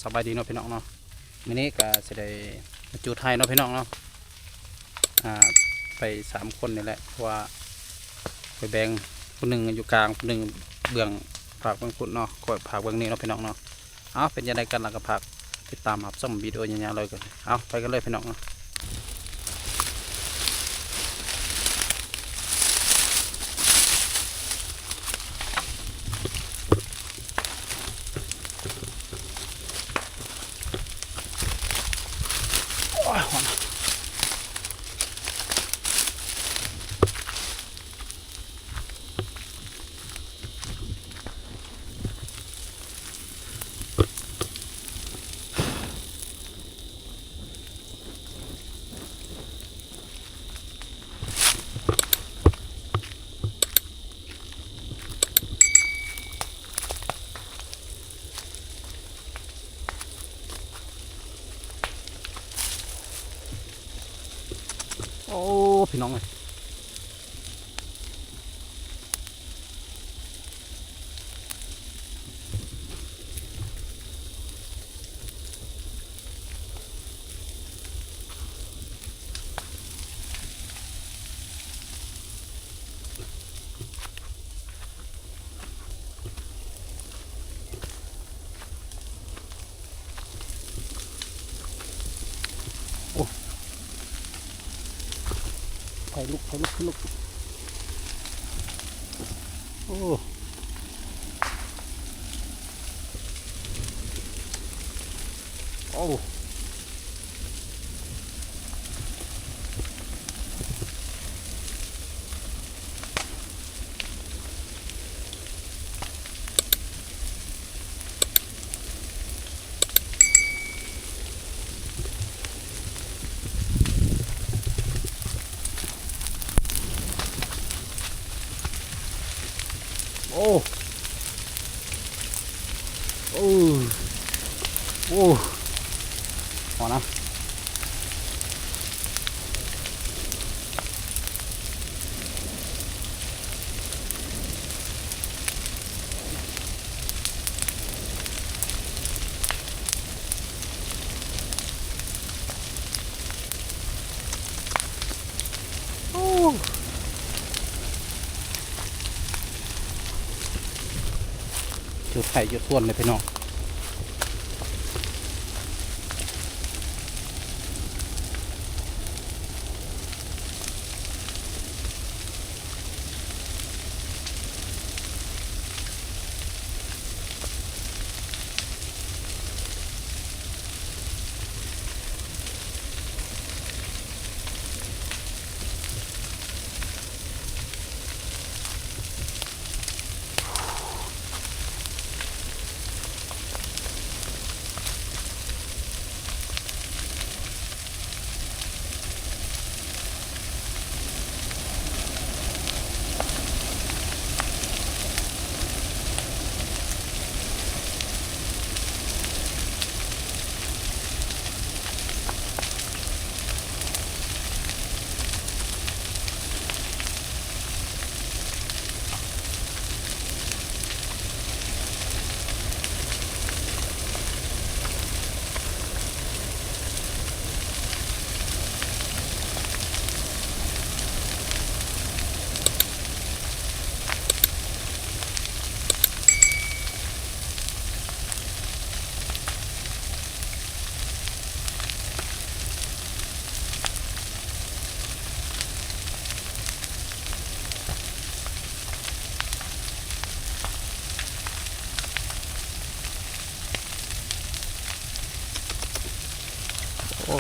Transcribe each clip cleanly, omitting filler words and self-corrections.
สบายดีเนาะพี่น้องเนาะมื้อนี้ก็สิได้มาจุดให้เนาะพี่น้องเนาะไป3คนนี่แหละเพราะว่าไปแบ่งคนนึงอยู่กลางคนนึงเบื้องภาคเบื้องพุ่นเนาะก็ภาคเบื้องนี้เนาะพี่น้องเนาะเอาเป็นยังไงกันล่ะก็ภาคติดตามรับชมวิดีโอยาวๆเลยกันเอาไปกันเลยพี่น้องเนาะโอ้พี่น้องเลยไฟลุกขึ้นลุกโอ้โอ้โอ้โอ้โอ้พอนะโอ้จุดไข่จุดส่วนเลยพี่น้องโอ้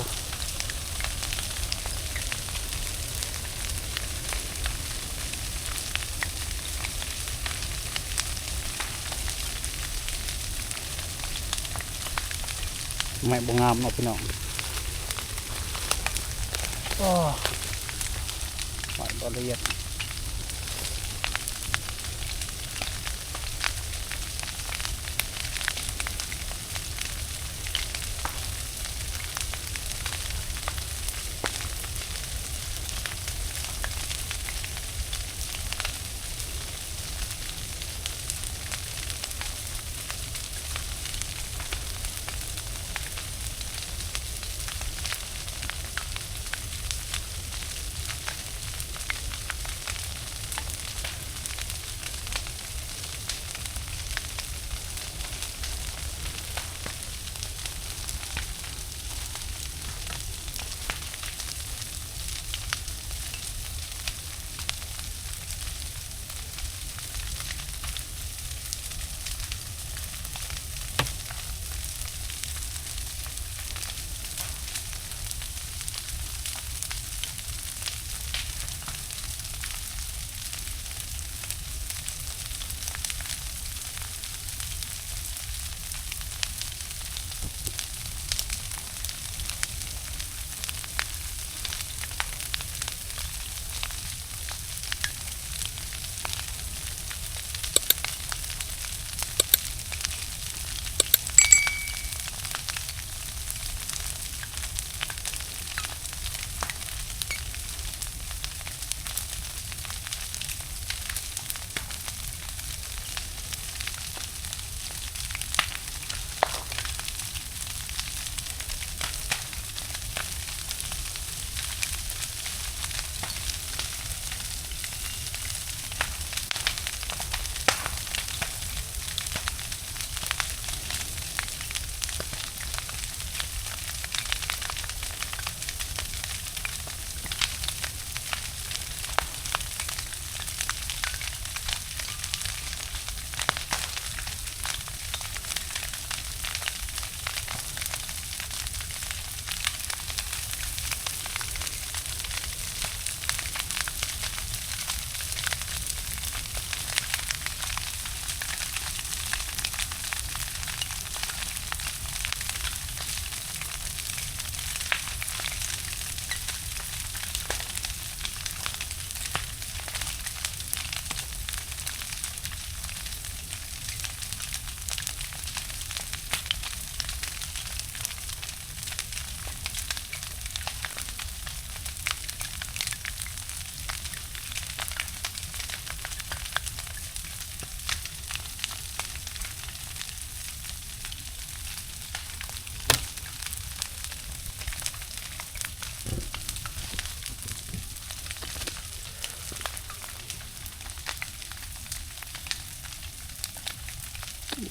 ไม่บงงามเนาะพี่น้องโอ้หอยละเอียด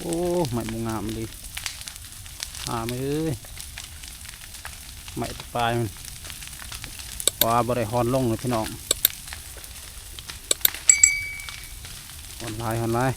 โอ้ไม้มุงงามดีไม่เอ้ยไม้ปลายมันว่าบ่ได้ฮอนลงเลยพี่น้องฮอนลาย